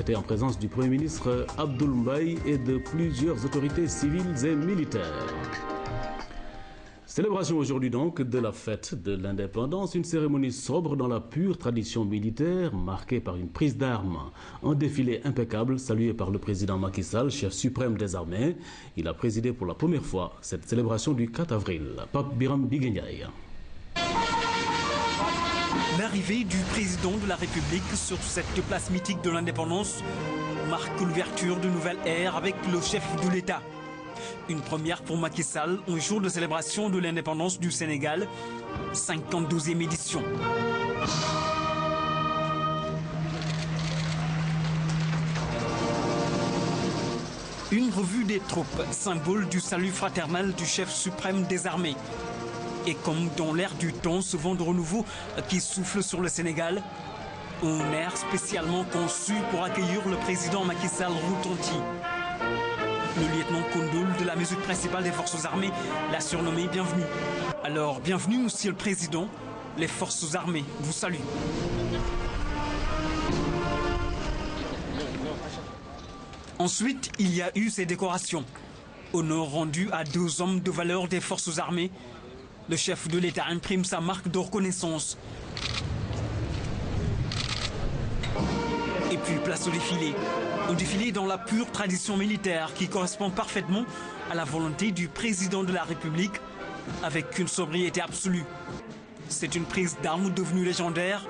C'était en présence du Premier ministre Abdoul Mbaye et de plusieurs autorités civiles et militaires. Célébration aujourd'hui donc de la fête de l'indépendance, une cérémonie sobre dans la pure tradition militaire, marquée par une prise d'armes, un défilé impeccable salué par le président Macky Sall, chef suprême des armées. Il a présidé pour la première fois cette célébration du 4 avril. Pape Biram Biguenyaï. L'arrivée du président de la République sur cette place mythique de l'indépendance marque l'ouverture de nouvelles ères avec le chef de l'État. Une première pour Macky Sall, un jour de célébration de l'indépendance du Sénégal, 52e édition. Une revue des troupes, symbole du salut fraternel du chef suprême des armées. Et comme dans l'air du temps, ce vent de renouveau qui souffle sur le Sénégal, un air spécialement conçu pour accueillir le président Macky Sall retentit. Le lieutenant Koundoul de la musique principale des forces armées l'a surnommé Bienvenue. Alors, bienvenue, monsieur le président. Les forces armées vous saluent. Ensuite, il y a eu ces décorations. Honneur rendu à 2 hommes de valeur des forces armées. Le chef de l'État imprime sa marque de reconnaissance. Et puis place au défilé. Un défilé dans la pure tradition militaire qui correspond parfaitement à la volonté du président de la République avec une sobriété absolue. C'est une prise d'armes devenue légendaire,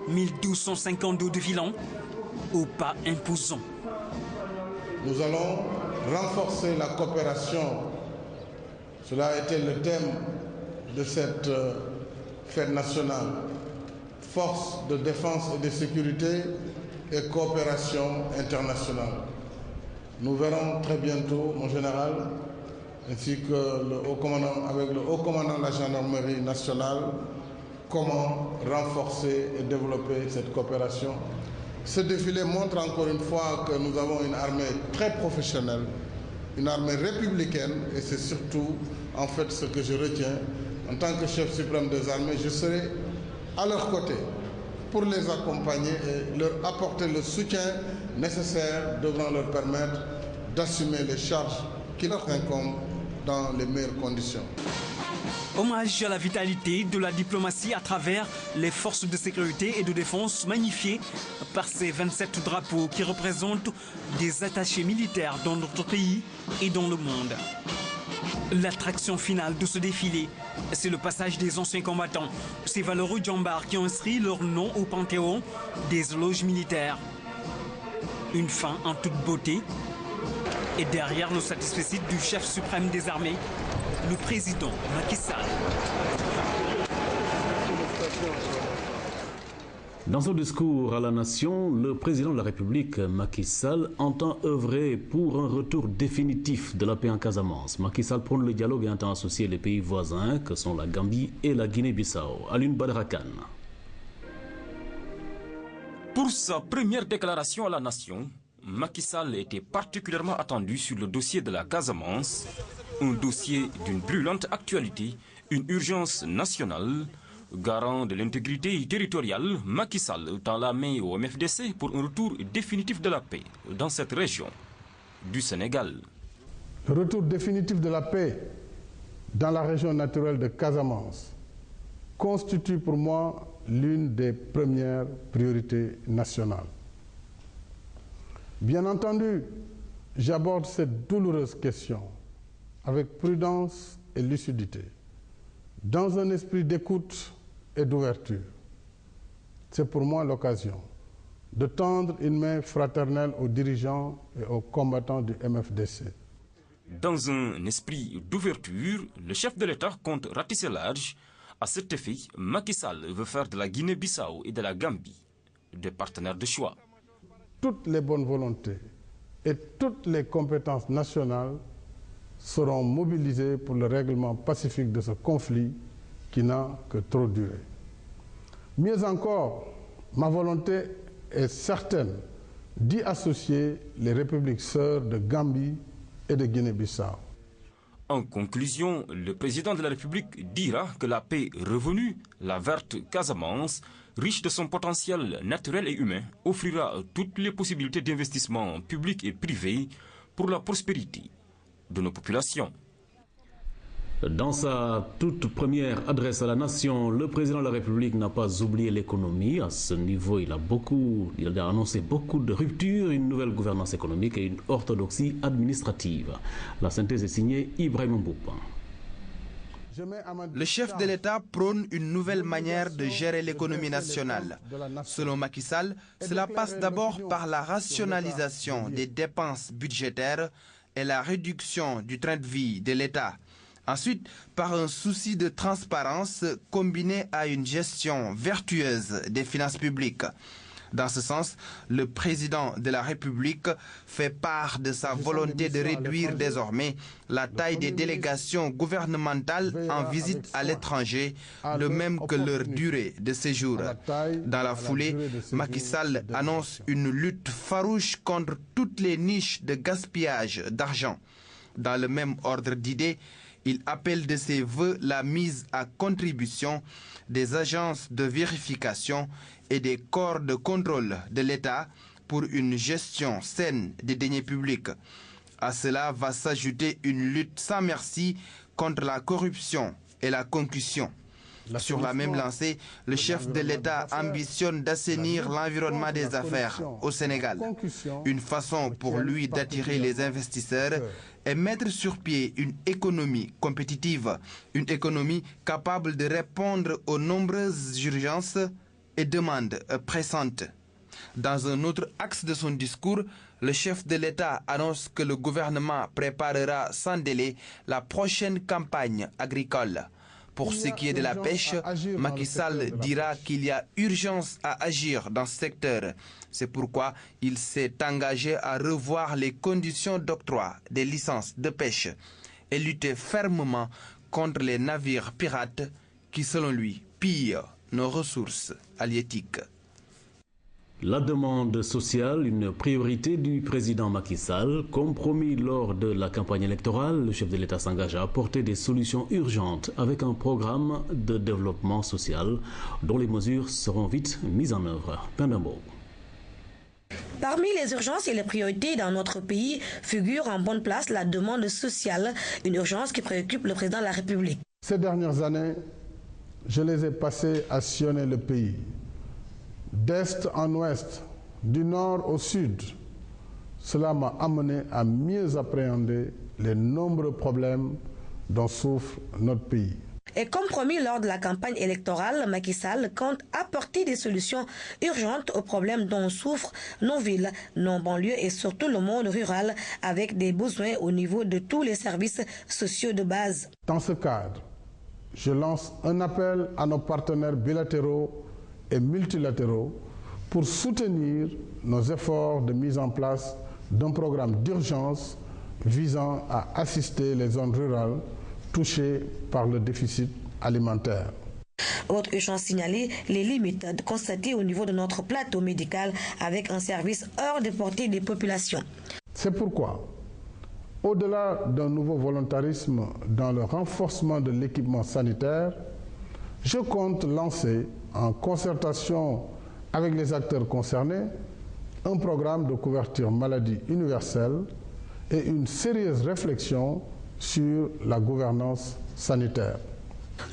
1252 défilants, au pas imposant. Nous allons renforcer la coopération. Cela a été le thème de cette fête nationale. Force de défense et de sécurité et coopération internationale. Nous verrons très bientôt, mon général, ainsi que avec le haut commandant de la gendarmerie nationale, comment renforcer et développer cette coopération. Ce défilé montre encore une fois que nous avons une armée très professionnelle, une armée républicaine, et c'est surtout en fait ce que je retiens. En tant que chef suprême des armées, je serai à leur côté pour les accompagner et leur apporter le soutien nécessaire devant leur permettre d'assumer les charges qui leur incombent dans les meilleures conditions. Hommage à la vitalité de la diplomatie à travers les forces de sécurité et de défense magnifiées par ces 27 drapeaux qui représentent des attachés militaires dans notre pays et dans le monde. L'attraction finale de ce défilé, c'est le passage des anciens combattants, ces valeureux djambars qui ont inscrit leur nom au panthéon des loges militaires. Une fin en toute beauté, et derrière le satisfecit du chef suprême des armées, le président Macky Sall. Dans son discours à la nation, le président de la République, Macky Sall, entend œuvrer pour un retour définitif de la paix en Casamance. Macky Sall prône le dialogue et entend associer les pays voisins que sont la Gambie et la Guinée-Bissau. Alioune Badara Kane. Pour sa première déclaration à la nation, Macky Sall était particulièrement attendu sur le dossier de la Casamance, un dossier d'une brûlante actualité, une urgence nationale. Garant de l'intégrité territoriale, Macky Sall tend la main au MFDC pour un retour définitif de la paix dans cette région du Sénégal. Le retour définitif de la paix dans la région naturelle de Casamance constitue pour moi l'une des premières priorités nationales. Bien entendu, j'aborde cette douloureuse question avec prudence et lucidité, dans un esprit d'écoute et d'ouverture. C'est pour moi l'occasion de tendre une main fraternelle aux dirigeants et aux combattants du MFDC. Dans un esprit d'ouverture, le chef de l'État compte ratisser large. À cet effet, Macky Sall veut faire de la Guinée-Bissau et de la Gambie des partenaires de choix. Toutes les bonnes volontés et toutes les compétences nationales seront mobilisées pour le règlement pacifique de ce conflit qui n'a que trop duré. Mieux encore, ma volonté est certaine d'y associer les républiques sœurs de Gambie et de Guinée-Bissau. En conclusion, le président de la République dira que la paix revenue, la verte Casamance, riche de son potentiel naturel et humain, offrira toutes les possibilités d'investissement public et privé pour la prospérité de nos populations. Dans sa toute première adresse à la nation, le président de la République n'a pas oublié l'économie. À ce niveau, il a annoncé beaucoup de ruptures, une nouvelle gouvernance économique et une orthodoxie administrative. La synthèse est signée Ibrahim Mboupa. Le chef de l'État prône une nouvelle manière de gérer l'économie nationale. Selon Macky Sall, cela passe d'abord par la rationalisation des dépenses budgétaires et la réduction du train de vie de l'État. Ensuite, par un souci de transparence combiné à une gestion vertueuse des finances publiques. Dans ce sens, le président de la République fait part de sa volonté de réduire désormais la taille des délégations gouvernementales en visite à l'étranger, de même que leur durée de séjour. Dans la foulée, Macky Sall annonce une lutte farouche contre toutes les niches de gaspillage d'argent. Dans le même ordre d'idées, il appelle de ses vœux la mise à contribution des agences de vérification et des corps de contrôle de l'État pour une gestion saine des deniers publics. À cela va s'ajouter une lutte sans merci contre la corruption et la concussion. Sur la même lancée, le chef de l'État ambitionne d'assainir l'environnement des affaires au Sénégal. Une façon pour lui d'attirer les investisseurs et mettre sur pied une économie compétitive, une économie capable de répondre aux nombreuses urgences et demandes pressantes. Dans un autre axe de son discours, le chef de l'État annonce que le gouvernement préparera sans délai la prochaine campagne agricole. Pour ce qui est de la pêche, Macky Sall dira qu'il y a urgence à agir dans ce secteur. C'est pourquoi il s'est engagé à revoir les conditions d'octroi des licences de pêche et lutter fermement contre les navires pirates qui, selon lui, pillent nos ressources halieutiques. La demande sociale, une priorité du président Macky Sall. Comme promis lors de la campagne électorale, le chef de l'État s'engage à apporter des solutions urgentes avec un programme de développement social dont les mesures seront vite mises en œuvre. Pendambo. Parmi les urgences et les priorités dans notre pays figure en bonne place la demande sociale, une urgence qui préoccupe le président de la République. Ces dernières années, je les ai passées à sillonner le pays. D'est en ouest, du nord au sud, cela m'a amené à mieux appréhender les nombreux problèmes dont souffre notre pays. Et comme promis lors de la campagne électorale, Macky Sall compte apporter des solutions urgentes aux problèmes dont souffrent nos villes, nos banlieues et surtout le monde rural, avec des besoins au niveau de tous les services sociaux de base. Dans ce cadre, je lance un appel à nos partenaires bilatéraux et multilatéraux pour soutenir nos efforts de mise en place d'un programme d'urgence visant à assister les zones rurales touchées par le déficit alimentaire. Autre urgence signalée, les limites constatées au niveau de notre plateau médical avec un service hors de portée des populations. C'est pourquoi, au-delà d'un nouveau volontarisme dans le renforcement de l'équipement sanitaire, je compte lancer, en concertation avec les acteurs concernés, un programme de couverture maladie universelle et une sérieuse réflexion sur la gouvernance sanitaire.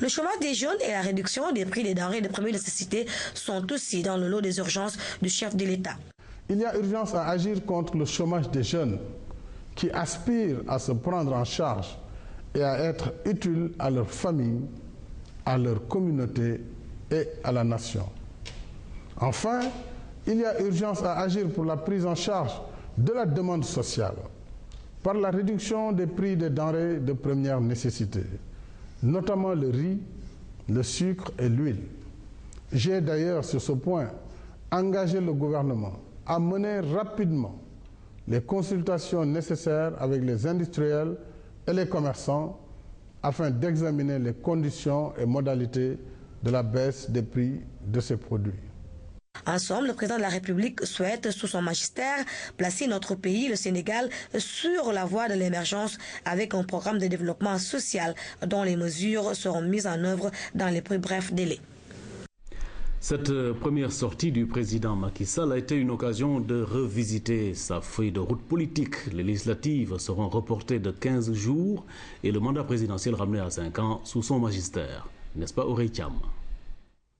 Le chômage des jeunes et la réduction des prix des denrées de première nécessité sont aussi dans le lot des urgences du chef de l'État. Il y a urgence à agir contre le chômage des jeunes qui aspirent à se prendre en charge et à être utiles à leur famille, à leur communauté et à la nation. Enfin, il y a urgence à agir pour la prise en charge de la demande sociale par la réduction des prix des denrées de première nécessité, notamment le riz, le sucre et l'huile. J'ai d'ailleurs sur ce point engagé le gouvernement à mener rapidement les consultations nécessaires avec les industriels et les commerçants afin d'examiner les conditions et modalités de la baisse des prix de ces produits. En somme, le président de la République souhaite, sous son magistère, placer notre pays, le Sénégal, sur la voie de l'émergence avec un programme de développement social dont les mesures seront mises en œuvre dans les plus brefs délais. Cette première sortie du président Macky Sall a été une occasion de revisiter sa feuille de route politique. Les législatives seront reportées de 15 jours et le mandat présidentiel ramené à 5 ans sous son magistère. N'est-ce pas, Aurélie Thiam?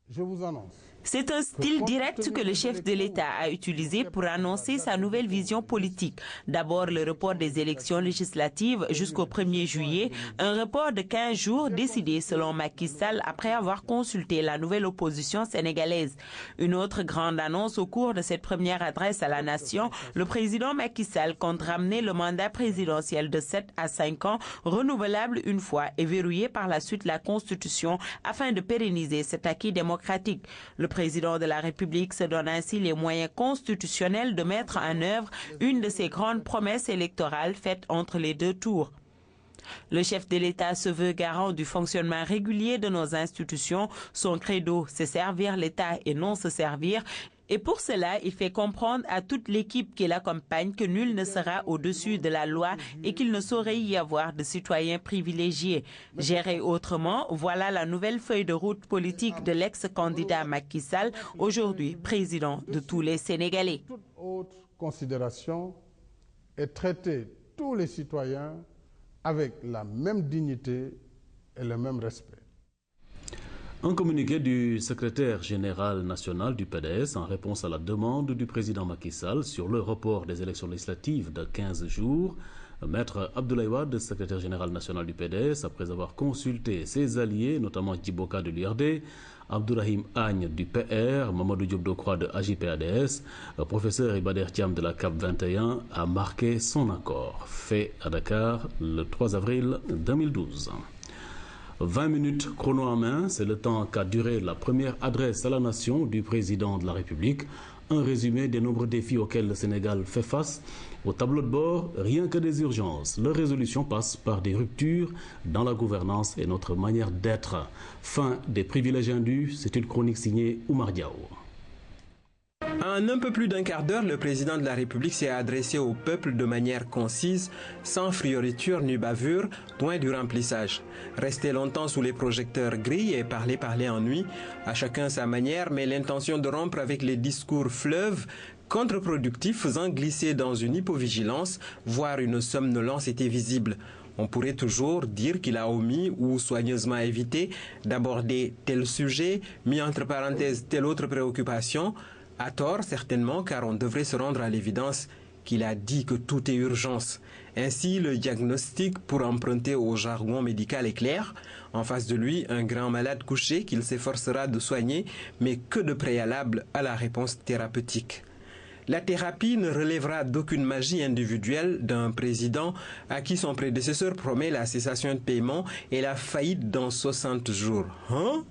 Je vous annonce. C'est un style direct que le chef de l'État a utilisé pour annoncer sa nouvelle vision politique. D'abord, le report des élections législatives jusqu'au 1er juillet, un report de 15 jours décidé selon Macky Sall après avoir consulté la nouvelle opposition sénégalaise. Une autre grande annonce au cours de cette première adresse à la nation, le président Macky Sall compte ramener le mandat présidentiel de 7 à 5 ans, renouvelable une fois et verrouiller par la suite la Constitution afin de pérenniser cet acquis démocratique. Le président de la République se donne ainsi les moyens constitutionnels de mettre en œuvre une de ses grandes promesses électorales faites entre les deux tours. Le chef de l'État se veut garant du fonctionnement régulier de nos institutions. Son credo, c'est servir l'État et non se servir. Et pour cela, il fait comprendre à toute l'équipe qui l'accompagne que nul ne sera au-dessus de la loi et qu'il ne saurait y avoir de citoyens privilégiés. Gérer autrement, voilà la nouvelle feuille de route politique de l'ex-candidat Macky Sall, aujourd'hui président de tous les Sénégalais. Toute autre considération est traiter tous les citoyens avec la même dignité et le même respect. Un communiqué du secrétaire général national du PDS en réponse à la demande du président Macky Sall sur le report des élections législatives de 15 jours. Maître Abdoulaye Wade, secrétaire général national du PDS, après avoir consulté ses alliés, notamment Djiboka de l'URD, Abdourahim Agne du PR, Mamadou Diop Decroix de AJ-PADS, professeur Ibader Thiam de la CAP 21, a marqué son accord, fait à Dakar le 3 avril 2012. 20 minutes chrono en main, c'est le temps qu'a duré la première adresse à la nation du président de la République. Un résumé des nombreux défis auxquels le Sénégal fait face. Au tableau de bord, rien que des urgences. Leur résolution passe par des ruptures dans la gouvernance et notre manière d'être. Fin des privilèges indus, c'est une chronique signée Oumar Diaw. En un peu plus d'un quart d'heure, le président de la République s'est adressé au peuple de manière concise, sans frioriture ni bavure, loin du remplissage. Rester longtemps sous les projecteurs gris et parler ennui, à chacun sa manière, mais l'intention de rompre avec les discours fleuves, contre-productifs, faisant glisser dans une hypovigilance, voire une somnolence était visible. On pourrait toujours dire qu'il a omis ou soigneusement évité d'aborder tel sujet, mis entre parenthèses telle autre préoccupation, à tort certainement, car on devrait se rendre à l'évidence qu'il a dit que tout est urgence. Ainsi, le diagnostic, pour emprunter au jargon médical, est clair. En face de lui, un grand malade couché qu'il s'efforcera de soigner, mais que de préalable à la réponse thérapeutique. La thérapie ne relèvera d'aucune magie individuelle d'un président à qui son prédécesseur promet la cessation de paiement et la faillite dans 60 jours. Hein?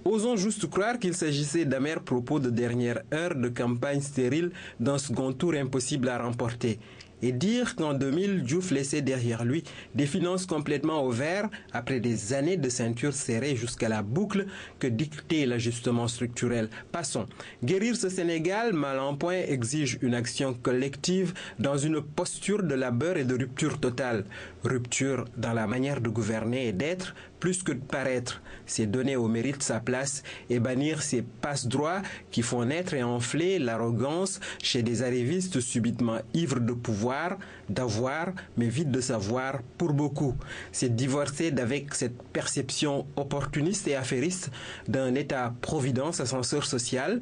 Osons juste croire qu'il s'agissait d'amers propos de dernière heure de campagne stérile d'un second tour impossible à remporter. Et dire qu'en 2000, Diouf laissait derrière lui des finances complètement au vert après des années de ceinture serrée jusqu'à la boucle que dictait l'ajustement structurel. Passons. Guérir ce Sénégal, mal en point, exige une action collective dans une posture de labeur et de rupture totale. Rupture dans la manière de gouverner et d'être, plus que de paraître. C'est donner au mérite sa place et bannir ces passe-droits qui font naître et enfler l'arrogance chez des arrivistes subitement ivres de pouvoir, d'avoir, mais vides de savoir pour beaucoup. C'est divorcer d'avec cette perception opportuniste et affairiste d'un État-providence ascenseur social.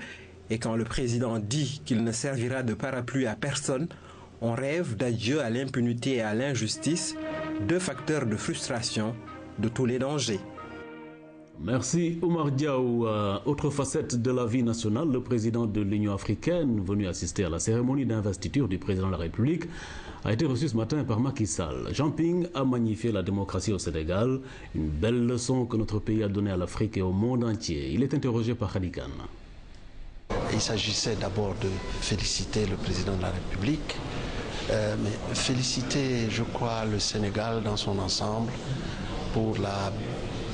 Et quand le président dit qu'il ne servira de parapluie à personne, on rêve d'adieu à l'impunité et à l'injustice, deux facteurs de frustration de tous les dangers. Merci Oumar Diaw. Autre facette de la vie nationale, le président de l'Union africaine, venu assister à la cérémonie d'investiture du président de la République, a été reçu ce matin par Macky Sall. Jean Ping a magnifié la démocratie au Sénégal, une belle leçon que notre pays a donnée à l'Afrique et au monde entier. Il est interrogé par Khady Kane. Il s'agissait d'abord de féliciter le président de la République, mais féliciter, je crois, le Sénégal dans son ensemble pour la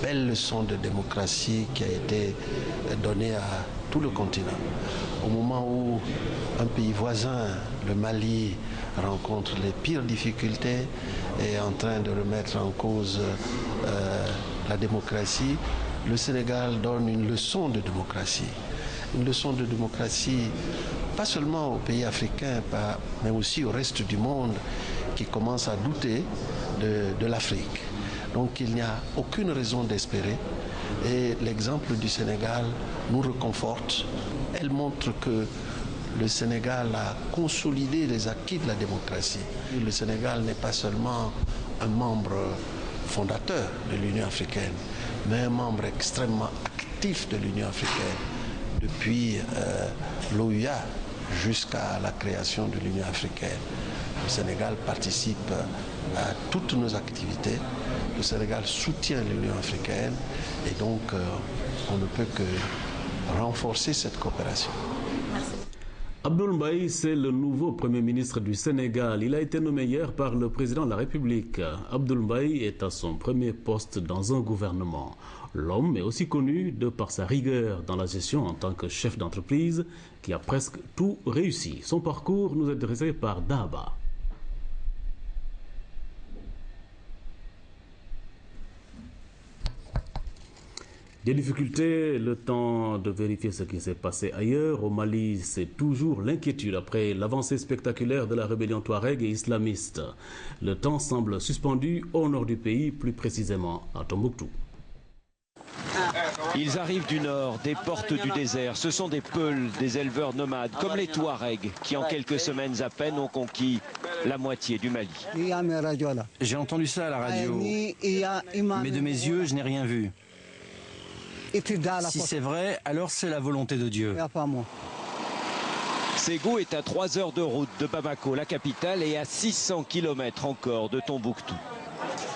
belle leçon de démocratie qui a été donnée à tout le continent. Au moment où un pays voisin, le Mali, rencontre les pires difficultés et est en train de remettre en cause la démocratie, le Sénégal donne une leçon de démocratie. Une leçon de démocratie, pas seulement aux pays africains, mais aussi au reste du monde qui commence à douter de l'Afrique. Donc il n'y a aucune raison d'espérer. Et l'exemple du Sénégal nous réconforte. Elle montre que le Sénégal a consolidé les acquis de la démocratie. Le Sénégal n'est pas seulement un membre fondateur de l'Union africaine, mais un membre extrêmement actif de l'Union africaine. Depuis l'OUA jusqu'à la création de l'Union africaine. Le Sénégal participe à toutes nos activités. Le Sénégal soutient l'Union africaine et donc on ne peut que renforcer cette coopération. Abdoul Mbaye, c'est le nouveau Premier ministre du Sénégal. Il a été nommé hier par le président de la République. Abdoul Mbaye est à son premier poste dans un gouvernement. L'homme est aussi connu de par sa rigueur dans la gestion en tant que chef d'entreprise qui a presque tout réussi. Son parcours nous est dressé par Daba. Des difficultés, le temps de vérifier ce qui s'est passé ailleurs. Au Mali, c'est toujours l'inquiétude après l'avancée spectaculaire de la rébellion touareg et islamiste. Le temps semble suspendu au nord du pays, plus précisément à Tombouctou. Ils arrivent du nord, des portes du désert. Ce sont des Peuls, des éleveurs nomades, comme les Touaregs, qui en quelques semaines à peine ont conquis la moitié du Mali. J'ai entendu ça à la radio, mais de mes yeux, je n'ai rien vu. Si c'est vrai, alors c'est la volonté de Dieu. Ségou est à 3 heures de route de Bamako, la capitale, et à 600 km encore de Tombouctou.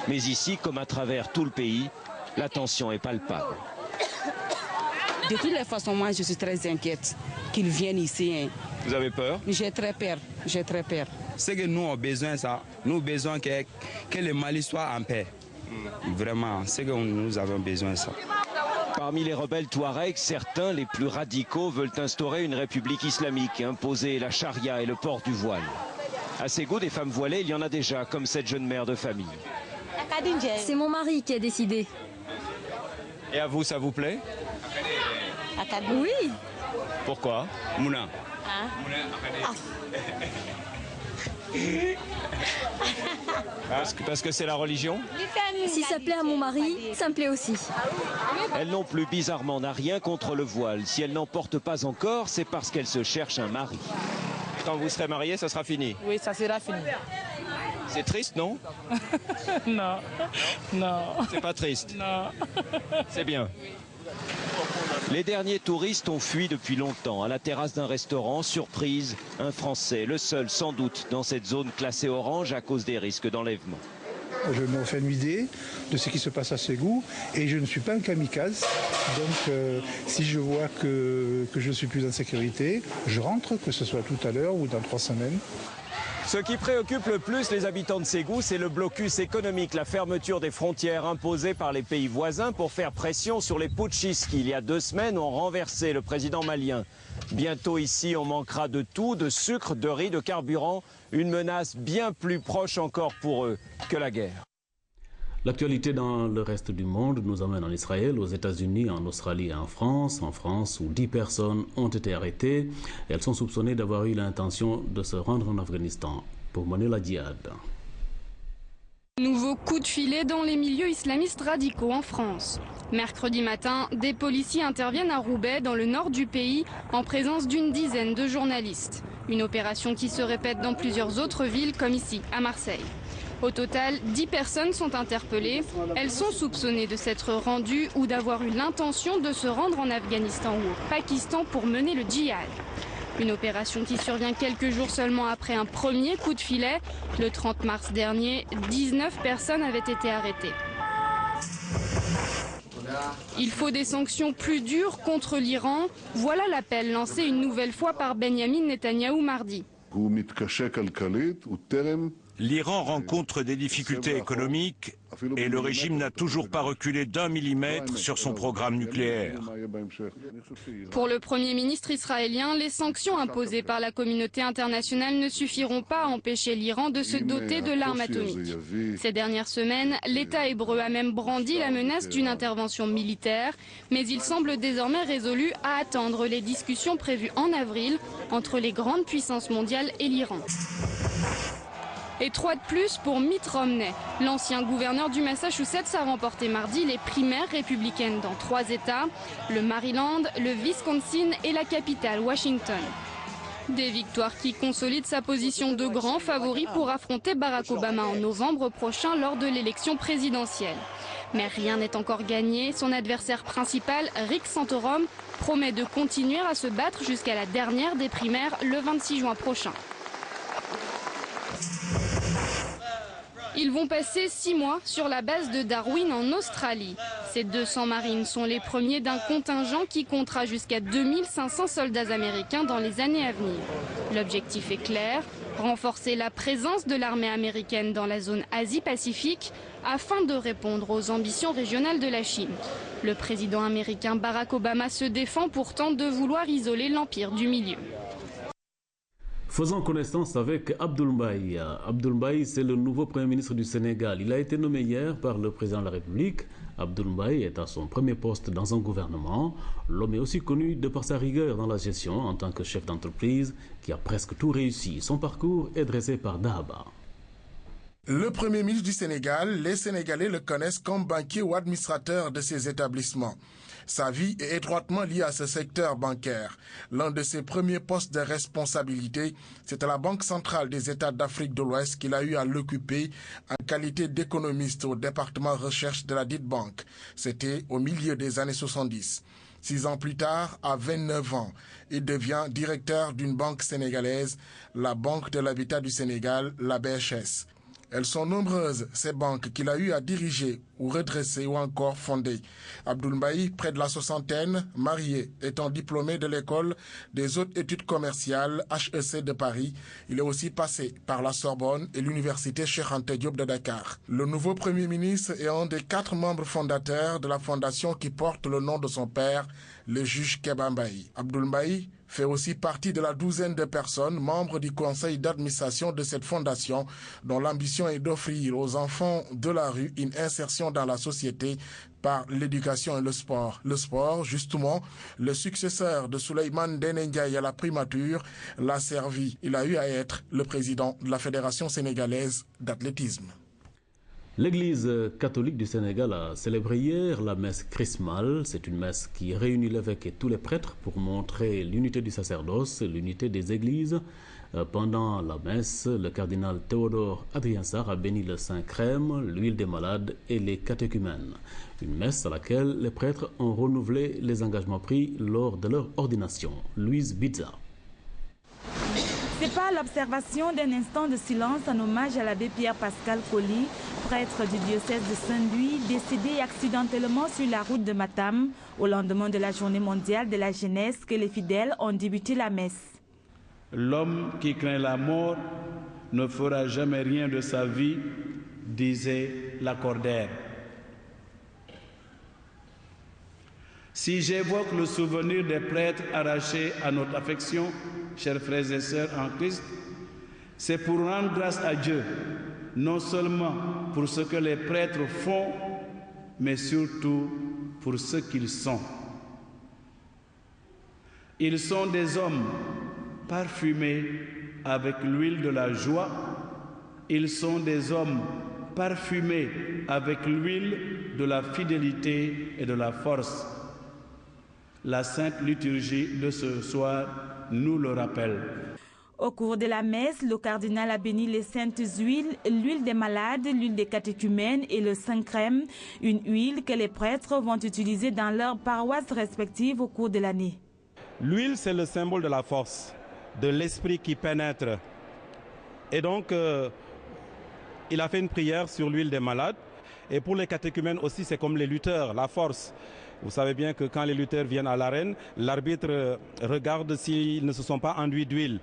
Mais ici, comme à travers tout le pays, la tension est palpable. De toutes les façons, moi je suis très inquiète qu'ils viennent ici. Hein. Vous avez peur? J'ai très peur, j'ai très peur. C'est que nous avons besoin de ça. Nous avons besoin que le Mali soit en paix. Vraiment, c'est que nous avons besoin de ça. Parmi les rebelles touaregs, certains, les plus radicaux, veulent instaurer une république islamique, imposer la charia et le port du voile. À Ségou, des femmes voilées, il y en a déjà, comme cette jeune mère de famille. C'est mon mari qui a décidé. Et à vous, ça vous plaît? Oui. Pourquoi? Mouna. Parce que c'est la religion? Si ça plaît à mon mari, ça me plaît aussi. Elle non plus, bizarrement, n'a rien contre le voile. Si elle n'en porte pas encore, c'est parce qu'elle se cherche un mari. Quand vous serez mariés, ça sera fini? Oui, ça sera fini. C'est triste, non? Non, non. C'est pas triste? Non. C'est bien. Les derniers touristes ont fui depuis longtemps. À la terrasse d'un restaurant, surprise, un Français, le seul sans doute dans cette zone classée orange à cause des risques d'enlèvement. Je me fais une idée de ce qui se passe à Ségou et je ne suis pas un kamikaze. Donc si je vois que je suis plus en sécurité, je rentre, que ce soit tout à l'heure ou dans 3 semaines. Ce qui préoccupe le plus les habitants de Ségou, c'est le blocus économique, la fermeture des frontières imposée par les pays voisins pour faire pression sur les putschistes qui, il y a 2 semaines, ont renversé le président malien. Bientôt ici, on manquera de tout, de sucre, de riz, de carburant, une menace bien plus proche encore pour eux que la guerre. L'actualité dans le reste du monde nous amène en Israël, aux États-Unis, en Australie et en France où 10 personnes ont été arrêtées. Elles sont soupçonnées d'avoir eu l'intention de se rendre en Afghanistan pour mener la djihad. Nouveau coup de filet dans les milieux islamistes radicaux en France. Mercredi matin, des policiers interviennent à Roubaix, dans le nord du pays, en présence d'une dizaine de journalistes. Une opération qui se répète dans plusieurs autres villes, comme ici, à Marseille. Au total, 10 personnes sont interpellées. Elles sont soupçonnées de s'être rendues ou d'avoir eu l'intention de se rendre en Afghanistan ou au Pakistan pour mener le djihad. Une opération qui survient quelques jours seulement après un premier coup de filet. Le 30 mars dernier, 19 personnes avaient été arrêtées. Il faut des sanctions plus dures contre l'Iran. Voilà l'appel lancé une nouvelle fois par Benyamin Netanyahou mardi. L'Iran rencontre des difficultés économiques et le régime n'a toujours pas reculé d'1 millimètre sur son programme nucléaire. Pour le Premier ministre israélien, les sanctions imposées par la communauté internationale ne suffiront pas à empêcher l'Iran de se doter de l'arme atomique. Ces dernières semaines, l'État hébreu a même brandi la menace d'une intervention militaire, mais il semble désormais résolu à attendre les discussions prévues en avril entre les grandes puissances mondiales et l'Iran. Et 3 de plus pour Mitt Romney. L'ancien gouverneur du Massachusetts a remporté mardi les primaires républicaines dans 3 États, le Maryland, le Wisconsin et la capitale Washington. Des victoires qui consolident sa position de grand favori pour affronter Barack Obama en novembre prochain lors de l'élection présidentielle. Mais rien n'est encore gagné. Son adversaire principal, Rick Santorum, promet de continuer à se battre jusqu'à la dernière des primaires le 26 juin prochain. Ils vont passer 6 mois sur la base de Darwin en Australie. Ces 200 marines sont les premiers d'un contingent qui comptera jusqu'à 2500 soldats américains dans les années à venir. L'objectif est clair, renforcer la présence de l'armée américaine dans la zone Asie-Pacifique afin de répondre aux ambitions régionales de la Chine. Le président américain Barack Obama se défend pourtant de vouloir isoler l'empire du milieu. Faisons connaissance avec Abdoul Mbaye. Abdoul Mbaye, c'est le nouveau Premier ministre du Sénégal. Il a été nommé hier par le président de la République. Abdoul Mbaye est à son premier poste dans un gouvernement. L'homme est aussi connu de par sa rigueur dans la gestion en tant que chef d'entreprise qui a presque tout réussi. Son parcours est dressé par Dahaba. Le Premier ministre du Sénégal, les Sénégalais le connaissent comme banquier ou administrateur de ses établissements. Sa vie est étroitement liée à ce secteur bancaire. L'un de ses premiers postes de responsabilité, c'est à la Banque centrale des États d'Afrique de l'Ouest qu'il a eu à l'occuper en qualité d'économiste au département recherche de la dite banque. C'était au milieu des années 70. 6 ans plus tard, à 29 ans, il devient directeur d'une banque sénégalaise, la Banque de l'Habitat du Sénégal, la BHS. Elles sont nombreuses, ces banques qu'il a eu à diriger ou redresser ou encore fonder. Abdoul Mbaye, près de la soixantaine, marié, étant diplômé de l'école des hautes études commerciales HEC de Paris, il est aussi passé par la Sorbonne et l'université Cheikh Anta Diop de Dakar. Le nouveau Premier ministre est un des 4 membres fondateurs de la fondation qui porte le nom de son père, le juge Kéba Mbaye. Abdoul Mbaye fait aussi partie de la douzaine de personnes membres du conseil d'administration de cette fondation dont l'ambition est d'offrir aux enfants de la rue une insertion dans la société par l'éducation et le sport. Le sport, justement, le successeur de Souleymane Ndéné Ndiaye à la primature l'a servi. Il a eu à être le président de la Fédération sénégalaise d'athlétisme. L'Église catholique du Sénégal a célébré hier la messe chrismale. C'est une messe qui réunit l'évêque et tous les prêtres pour montrer l'unité du sacerdoce et l'unité des églises. Pendant la messe, le cardinal Théodore Adrien Sarr a béni le Saint-Crème, l'huile des malades et les catéchumènes. Une messe à laquelle les prêtres ont renouvelé les engagements pris lors de leur ordination. Louise Bizza. C'est par l'observation d'un instant de silence en hommage à l'abbé Pierre-Pascal Colly, prêtre du diocèse de Saint-Louis, décédé accidentellement sur la route de Matam, au lendemain de la journée mondiale de la jeunesse, que les fidèles ont débuté la messe. L'homme qui craint la mort ne fera jamais rien de sa vie, disait Lacordaire. Si j'évoque le souvenir des prêtres arrachés à notre affection, chers frères et sœurs en Christ, c'est pour rendre grâce à Dieu, non seulement pour ce que les prêtres font, mais surtout pour ce qu'ils sont. Ils sont des hommes parfumés avec l'huile de la joie. Ils sont des hommes parfumés avec l'huile de la fidélité et de la force. La sainte liturgie de ce soir nous le rappelle. Au cours de la messe, le cardinal a béni les saintes huiles, l'huile des malades, l'huile des catéchumènes et le Saint-Crème, une huile que les prêtres vont utiliser dans leurs paroisses respectives au cours de l'année. L'huile, c'est le symbole de la force, de l'esprit qui pénètre. Et donc, il a fait une prière sur l'huile des malades. Et pour les catéchumènes aussi, c'est comme les lutteurs, la force. Vous savez bien que quand les lutteurs viennent à l'arène, l'arbitre regarde s'ils ne se sont pas enduits d'huile.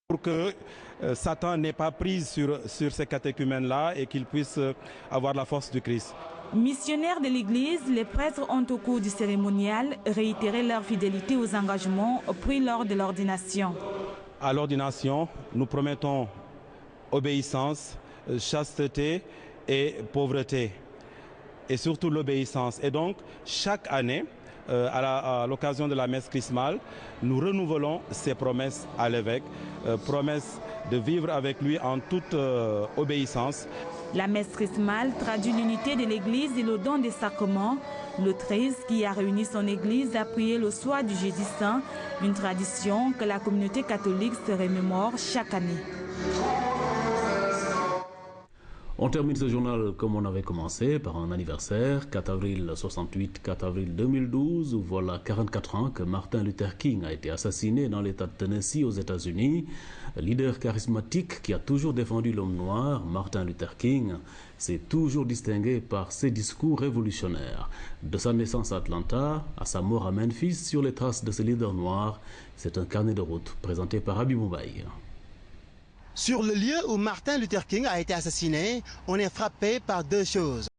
Pour que Satan n'ait pas prise sur ces catéchumènes-là et qu'ils puissent avoir la force du Christ. Missionnaires de l'Église, les prêtres ont au cours du cérémonial réitéré leur fidélité aux engagements pris lors de l'ordination. À l'ordination, nous promettons obéissance, chasteté et pauvreté, et surtout l'obéissance. Et donc, chaque année, à l'occasion de la messe chrismale, nous renouvelons ces promesses à l'évêque, promesse de vivre avec lui en toute obéissance. La messe chrismale traduit l'unité de l'Église et le don des sacrements. Le 13, qui a réuni son Église, a prié le soir du Jeudi Saint, une tradition que la communauté catholique se remémore chaque année. On termine ce journal comme on avait commencé, par un anniversaire, 4 avril 68, 4 avril 2012, où voilà 44 ans que Martin Luther King a été assassiné dans l'État de Tennessee aux États-Unis. Leader charismatique qui a toujours défendu l'homme noir, Martin Luther King s'est toujours distingué par ses discours révolutionnaires. De sa naissance à Atlanta à sa mort à Memphis, sur les traces de ce leader noir, c'est un carnet de route présenté par Abi Moubaï. Sur le lieu où Martin Luther King a été assassiné, on est frappé par deux choses.